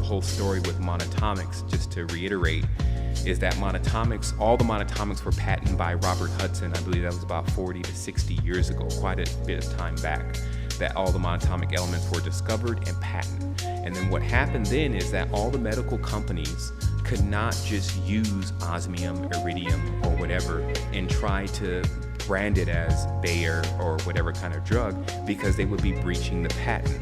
whole story with Monatomics, just to reiterate, is that all the monatomics were patented by Robert Hudson. I believe that was about 40 to 60 years ago, quite a bit of time back, that all the monatomic elements were discovered and patented. And then what happened then is that all the medical companies could not just use osmium, iridium, or whatever and try to brand it as Bayer or whatever kind of drug, because they would be breaching the patent.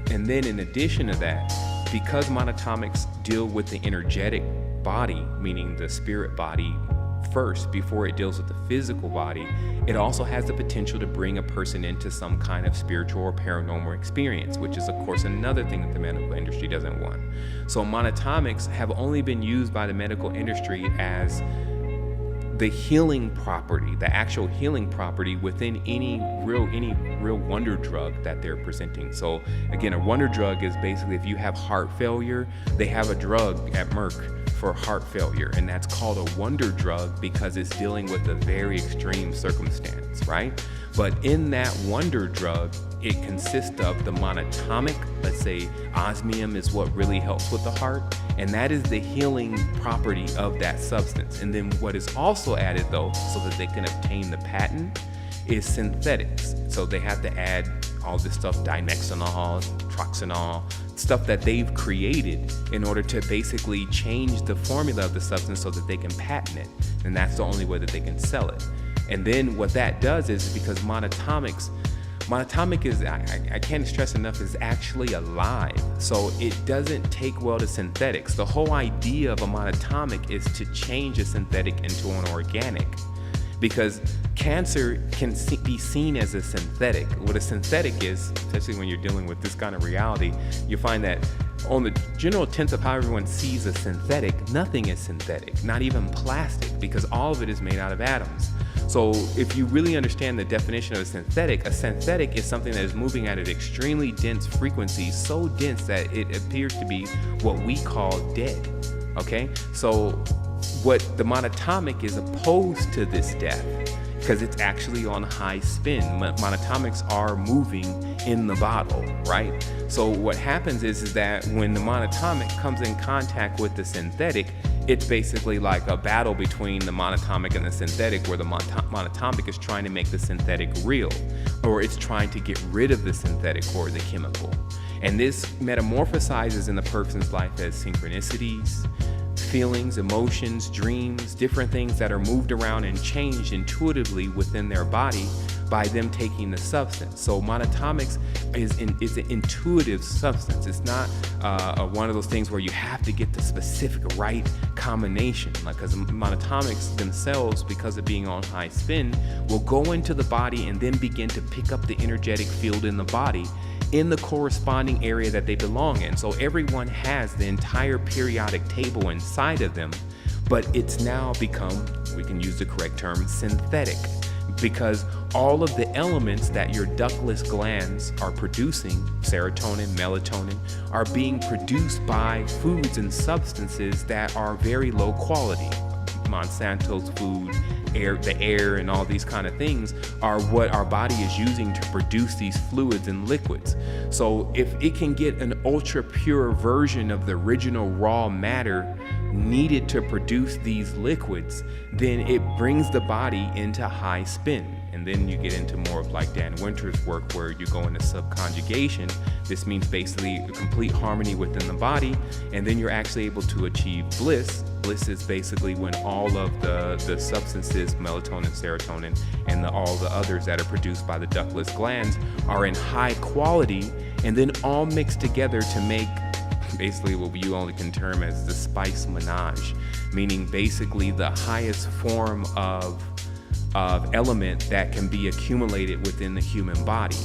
And then in addition to that, because monatomics deal with the energetic body, meaning the spirit body first before it deals with the physical body, it also has the potential to bring a person into some kind of spiritual or paranormal experience, which is of course another thing that the medical industry doesn't want. So monatomics have only been used by the medical industry as the healing property, the actual healing property within any real wonder drug that they're presenting. So again, a wonder drug is basically, if you have heart failure, they have a drug at Merck for heart failure, and that's called a wonder drug because it's dealing with a very extreme circumstance, right? But in that wonder drug, it consists of the monatomic, let's say osmium is what really helps with the heart, and that is the healing property of that substance. And then what is also added though, so that they can obtain the patent, is synthetics. So they have to add all this stuff, dimexinol, troxinol, stuff that they've created in order to basically change the formula of the substance so that they can patent it. And that's the only way that they can sell it. And then what that does is, because monatomic is, I can't stress enough, is actually alive. So it doesn't take well to synthetics. The whole idea of a monatomic is to change a synthetic into an organic, because cancer can be seen as a synthetic. What a synthetic is, especially when you're dealing with this kind of reality, you find that on the general tenets of how everyone sees a synthetic, nothing is synthetic, not even plastic, because all of it is made out of atoms. So if you really understand the definition of a synthetic is something that is moving at an extremely dense frequency, so dense that it appears to be what we call dead, okay? So what the monatomic is opposed to this death, because it's actually on high spin. Monatomics are moving in the bottle, right? So what happens is that when the monatomic comes in contact with the synthetic, it's basically like a battle between the monatomic and the synthetic, where the monatomic is trying to make the synthetic real, or it's trying to get rid of the synthetic or the chemical. And this metamorphosizes in the person's life as synchronicities, feelings, emotions, dreams, different things that are moved around and changed intuitively within their body by them taking the substance. So monatomics is an intuitive substance. It's not one of those things where you have to get the specific right combination, because monatomics themselves, because of being on high spin, will go into the body and then begin to pick up the energetic field in the body in the corresponding area that they belong in. So everyone has the entire periodic table inside of them, but it's now become, we can use the correct term, synthetic, because all of the elements that your ductless glands are producing, serotonin, melatonin, are being produced by foods and substances that are very low quality. Monsanto's food, the air, and all these kind of things are what our body is using to produce these fluids and liquids. So if it can get an ultra pure version of the original raw matter needed to produce these liquids, then it brings the body into high spin. And then you get into more of like Dan Winter's work, where you go into subconjugation. This means basically a complete harmony within the body, and then you're actually able to achieve bliss. Bliss is basically when all of the substances, melatonin, serotonin, and all the others that are produced by the ductless glands are in high quality, and then all mixed together to make basically what you only can term as the spice menage, meaning basically the highest form of element that can be accumulated within the human body.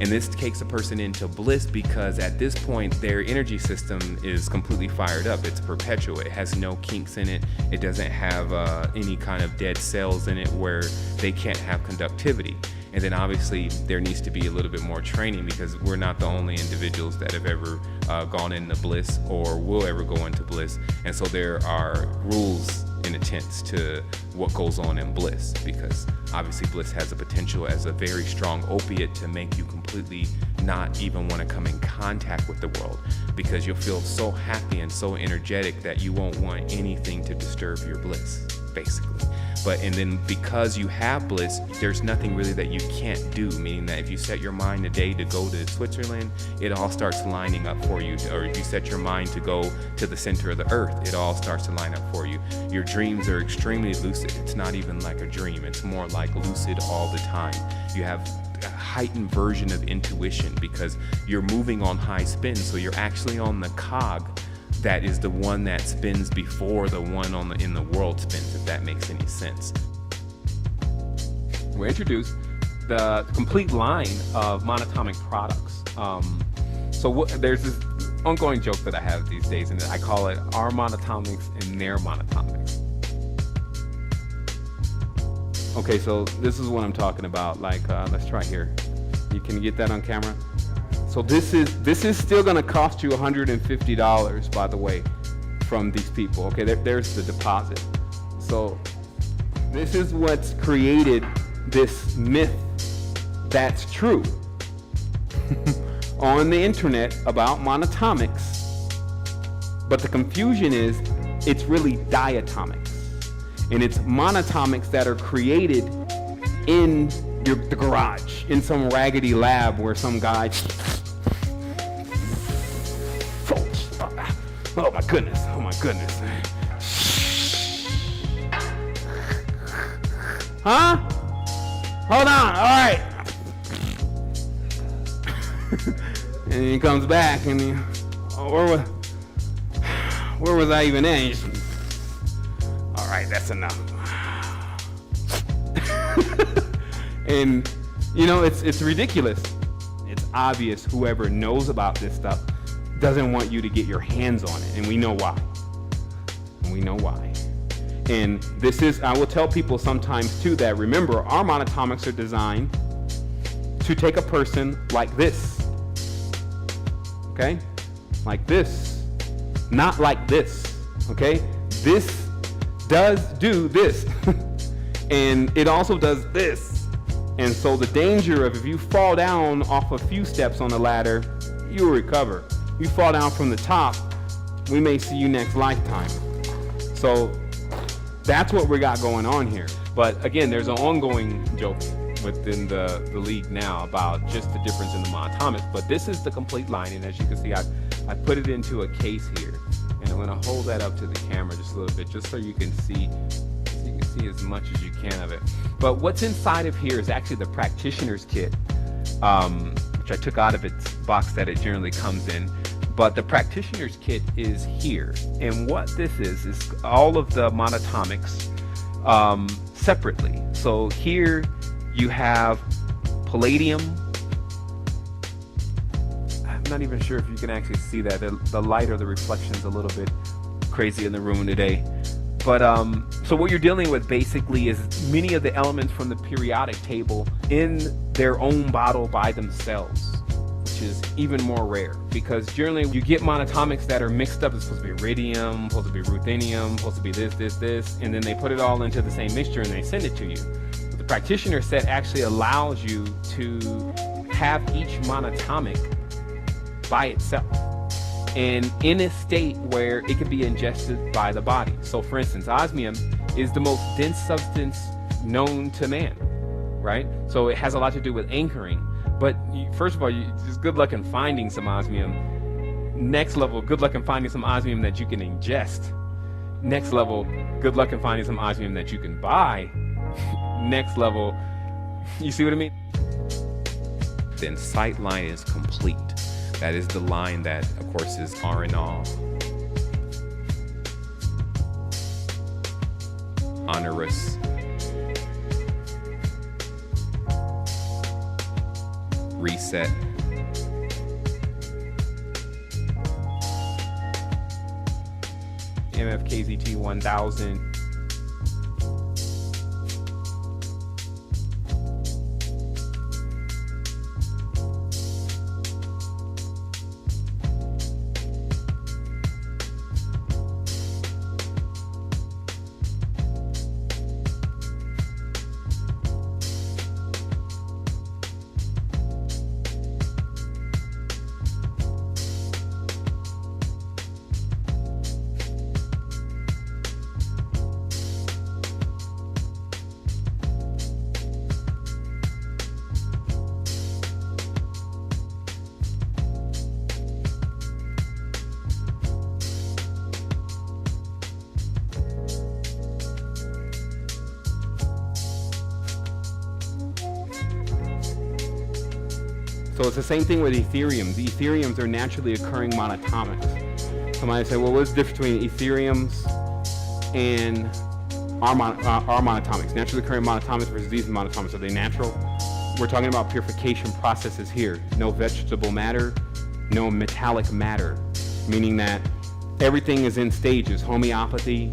And this takes a person into bliss, because at this point their energy system is completely fired up. It's perpetual. It has no kinks in it. It doesn't have any kind of dead cells in it where they can't have conductivity. And then obviously there needs to be a little bit more training, because we're not the only individuals that have ever gone into bliss or will ever go into bliss. And so there are rules in a sense to what goes on in bliss, because obviously bliss has the potential as a very strong opiate to make you completely not even want to come in contact with the world, because you'll feel so happy and so energetic that you won't want anything to disturb your bliss, basically. And then because you have bliss, there's nothing really that you can't do, meaning that if you set your mind today to go to Switzerland, it all starts lining up for you. Or if you set your mind to go to the center of the earth, it all starts to line up for you. Your dreams are extremely lucid. It's not even like a dream. It's more like lucid all the time. You have a heightened version of intuition because you're moving on high spin, so you're actually on the cog that is the one that spins before the one in the world spins, if that makes any sense. We'll introduce the complete line of monatomic products. There's this ongoing joke that I have these days, and I call it our monatomics and their monatomics. Okay, so this is what I'm talking about. Let's try here. Can you get that on camera? So this is still going to cost you $150, by the way, from these people. Okay, there's the deposit. So this is what's created this myth that's true on the internet about monatomics. But the confusion is it's really diatomics. And it's monatomics that are created in the garage, in some raggedy lab where some guy... Oh my goodness. Huh? Hold on, all right. And he comes back and where was I even at? All right, that's enough. And it's ridiculous. It's obvious whoever knows about this stuff doesn't want you to get your hands on it, and we know why. And I will tell people sometimes too that, remember, our monatomics are designed to take a person like this, okay? Like this, not like this, okay? This does do this, and it also does this. And so the danger of if you fall down off a few steps on the ladder, you'll recover. You fall down from the top, we may see you next lifetime. So that's what we got going on here. But again, there's an ongoing joke within the league now about just the difference in the monatomics. But this is the complete line, and as you can see, I put it into a case here, and I'm going to hold that up to the camera just a little bit, just so you can see as much as you can of it. But what's inside of here is actually the Practitioner's kit, which I took out of its box that it generally comes in. But the Practitioner's kit is here, and what this is all of the monatomics separately. So here you have palladium. I'm not even sure if you can actually see that. The light or the reflection is a little bit crazy in the room today. But so what you're dealing with basically is many of the elements from the periodic table in their own bottle by themselves, which is even more rare, because generally you get monatomics that are mixed up. It's supposed to be iridium, supposed to be ruthenium, supposed to be this, and then they put it all into the same mixture and they send it to you. But the Practitioner set actually allows you to have each monatomic by itself and in a state where it can be ingested by the body. So for instance, osmium is the most dense substance known to man, right? So it has a lot to do with anchoring. But first of all, just good luck in finding some osmium. Next level, good luck in finding some osmium that you can ingest. Next level, good luck in finding some osmium that you can buy. Next level, you see what I mean? The insight line is complete. That is the line that, of course, is R&R, Honorous, Reset, MFKZT 1000. So it's the same thing with Ethereums. The Ethereums are naturally occurring monatomics. Somebody say, well, what's the difference between Ethereums and our monatomics? Naturally occurring monatomics versus these monatomics, are they natural? We're talking about purification processes here. No vegetable matter, no metallic matter, meaning that everything is in stages. Homeopathy,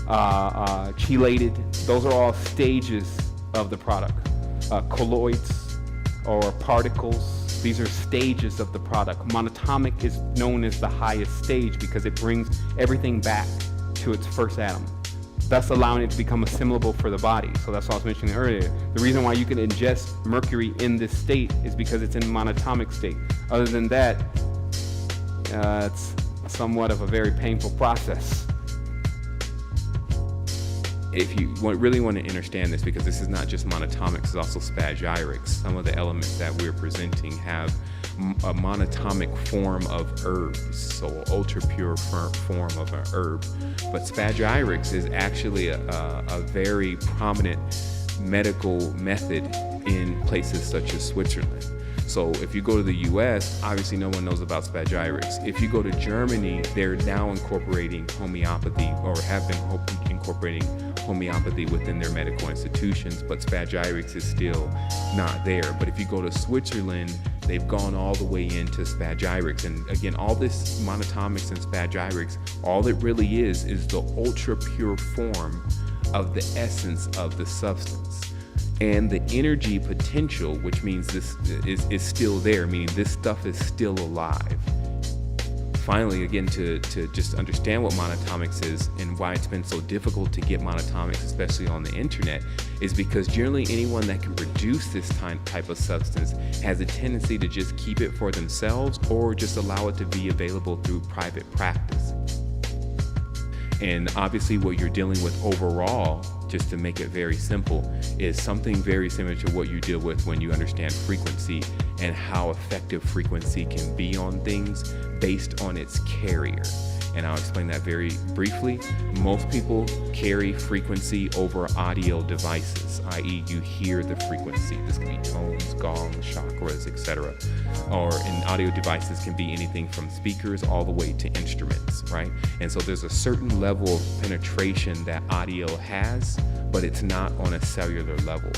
chelated, those are all stages of the product. Colloids or particles, these are stages of the product. Monatomic is known as the highest stage because it brings everything back to its first atom, thus allowing it to become assimilable for the body. So that's what I was mentioning earlier. The reason why you can ingest mercury in this state is because it's in monatomic state. Other than that, it's somewhat of a very painful process. If you really want to understand this, because this is not just monatomics, it's also spagyrics. Some of the elements that we're presenting have a monatomic form of herbs, so ultra pure form of an herb. But spagyrics is actually a very prominent medical method in places such as Switzerland. So if you go to the US, obviously no one knows about spagyrics. If you go to Germany, they're now incorporating homeopathy, or have been incorporating homeopathy within their medical institutions, but spagyrics is still not there. But if you go to Switzerland, they've gone all the way into spagyrics. And again, all this monatomics and spagyrics, all it really is the ultra pure form of the essence of the substance. And the energy potential, which means this is still there, meaning this stuff is still alive. Finally, again, to just understand what monatomics is and why it's been so difficult to get monatomics, especially on the internet, is because generally anyone that can produce this type of substance has a tendency to just keep it for themselves or just allow it to be available through private practice. And obviously what you're dealing with overall, just to make it very simple, is something very similar to what you deal with when you understand frequency and how effective frequency can be on things based on its carrier. And I'll explain that very briefly. Most people carry frequency over audio devices, i.e. you hear the frequency. This can be tones, gongs, chakras, etc. Or in audio devices can be anything from speakers all the way to instruments, right? And so there's a certain level of penetration that audio has, but it's not on a cellular level.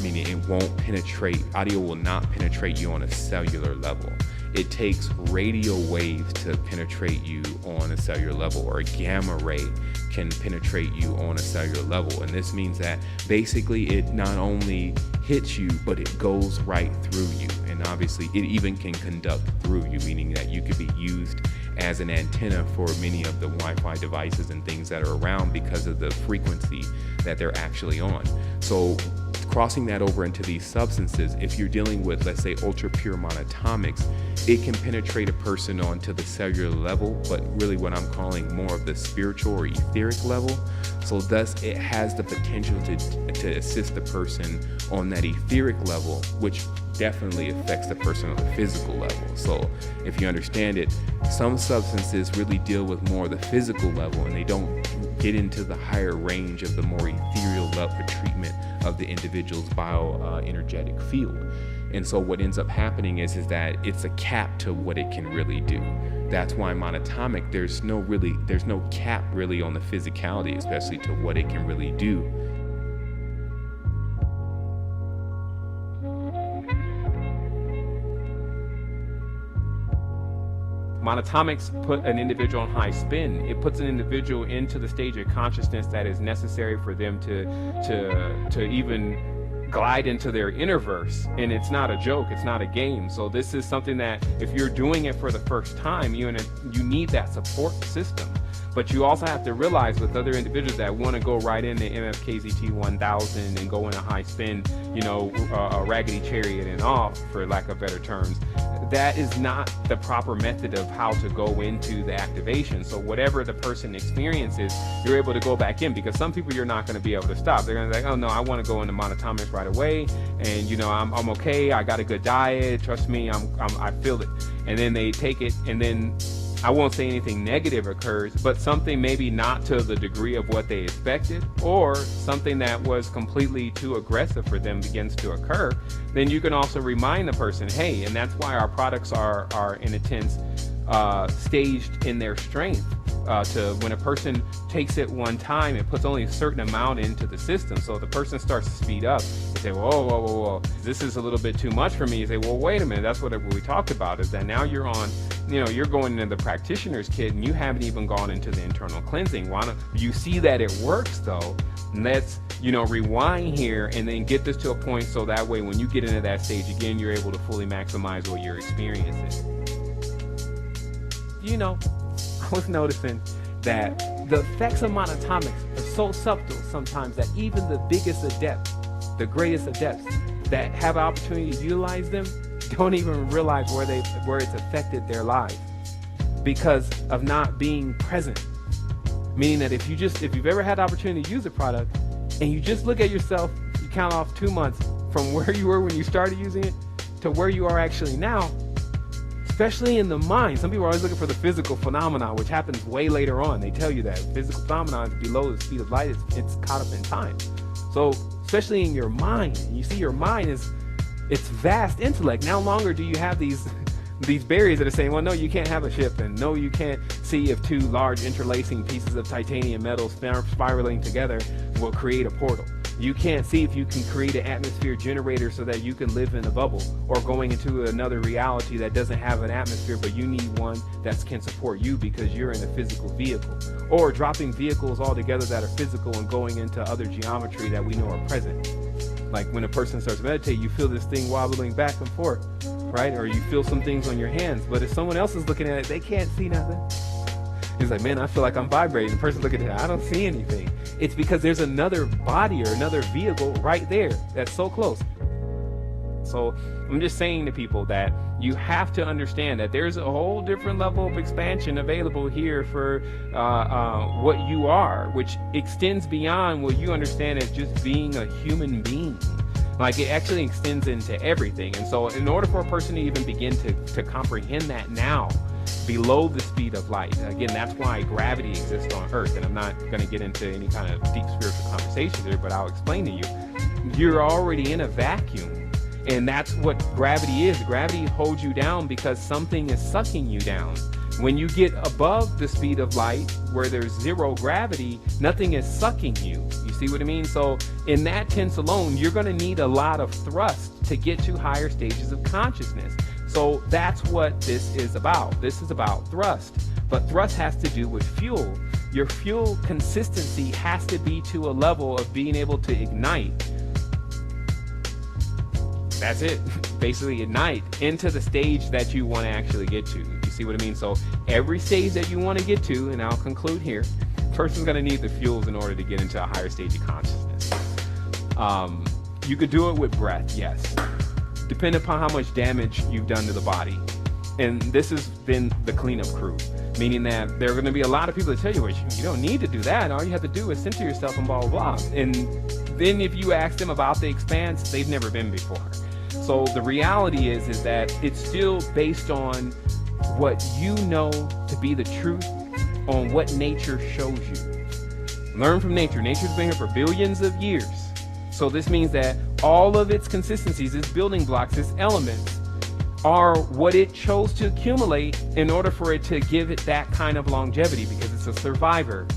Meaning it won't penetrate, audio will not penetrate you on a cellular level. It takes radio waves to penetrate you on a cellular level, or a gamma ray can penetrate you on a cellular level. And this means that basically it not only hits you, but it goes right through you. And obviously it even can conduct through you, meaning that you could be used as an antenna for many of the Wi-Fi devices and things that are around because of the frequency that they're actually on. So crossing that over into these substances, if you're dealing with, let's say, ultra pure monatomics, it can penetrate a person onto the cellular level, but really what I'm calling more of the spiritual or etheric level. So thus it has the potential to assist the person on that etheric level, which definitely affects the person on the physical level. So if you understand it, some substances really deal with more of the physical level, and they don't get into the higher range of the more ethereal level treatment of the individual's bioenergetic field. And so what ends up happening is that it's a cap to what it can really do. That's why monatomic, there's no cap really on the physicality, especially to what it can really do. Monatomics put an individual on high spin. It puts an individual into the stage of consciousness that is necessary for them to even glide into their inner verse. And it's not a joke, it's not a game. So this is something that if you're doing it for the first time, you need that support system. But you also have to realize with other individuals that want to go right into MFKZT 1000 and go in a high spin, a raggedy chariot and off, for lack of better terms, that is not the proper method of how to go into the activation. So whatever the person experiences, you're able to go back in, because some people you're not going to be able to stop. They're going to be like, oh no, I want to go into monatomics right away, and I'm okay, I got a good diet, trust me, I feel it. And then they take it, and then I won't say anything negative occurs, but something maybe not to the degree of what they expected, or something that was completely too aggressive for them begins to occur, then you can also remind the person, hey, and that's why our products are in a sense staged in their strength. To when a person takes it one time, it puts only a certain amount into the system. So if the person starts to speed up, they say, whoa, this is a little bit too much for me. You say, well, wait a minute, that's what we talked about, is that now you're on, you're going into the practitioner's kit and you haven't even gone into the internal cleansing. Why don't you see that it works though? Let's, rewind here and then get this to a point so that way when you get into that stage again, you're able to fully maximize what you're experiencing. I was noticing that the effects of monotomics are so subtle sometimes that even the biggest adepts, the greatest adepts that have an opportunity to utilize them don't even realize where it's affected their lives because of not being present. Meaning that if you've ever had the opportunity to use a product and you just look at yourself, you count off 2 months from where you were when you started using it to where you are actually now, especially in the mind. Some people are always looking for the physical phenomenon, which happens way later on. They tell you that physical phenomenon is below the speed of light. It's caught up in time. So especially in your mind, you see your mind it's vast intellect. No longer do you have these barriers that are saying, well, no, you can't have a ship, and no, you can't see if two large interlacing pieces of titanium metal spiraling together will create a portal. You can't see if you can create an atmosphere generator so that you can live in a bubble, or going into another reality that doesn't have an atmosphere, but you need one that can support you because you're in a physical vehicle, or dropping vehicles altogether that are physical and going into other geometry that we know are present. Like when a person starts to meditate, you feel this thing wobbling back and forth, right? Or you feel some things on your hands, but if someone else is looking at it, they can't see nothing. It's like, man, I feel like I'm vibrating. The person looking at it, I don't see anything. It's because there's another body or another vehicle right there that's so close. So I'm just saying to people that you have to understand that there's a whole different level of expansion available here for what you are, which extends beyond what you understand as just being a human being. Like, it actually extends into everything. And so in order for a person to even begin to comprehend that now, below the speed of light, again, that's why gravity exists on Earth. And I'm not going to get into any kind of deep spiritual conversations here, but I'll explain to you. You're already in a vacuum. And that's what gravity is. Gravity holds you down because something is sucking you down. When you get above the speed of light, where there's zero gravity, nothing is sucking you. You see what I mean? So in that tense alone, you're going to need a lot of thrust to get to higher stages of consciousness. So that's what this is about. This is about thrust. But thrust has to do with fuel. Your fuel consistency has to be to a level of being able to ignite. That's it. Basically ignite into the stage that you want to actually get to. You see what I mean? So every stage that you want to get to, and I'll conclude here, person's going to need the fuels in order to get into a higher stage of consciousness. You could do it with breath, yes. Depending upon how much damage you've done to the body. And this has been the cleanup crew, meaning that there are going to be a lot of people that tell you, well, you don't need to do that. All you have to do is center yourself and blah, blah, blah. And then if you ask them about the expanse, they've never been before. So the reality is that it's still based on what you know to be the truth on what nature shows you. Learn from nature. Nature's been here for billions of years. So this means that all of its consistencies, its building blocks, its elements are what it chose to accumulate in order for it to give it that kind of longevity, because it's a survivor.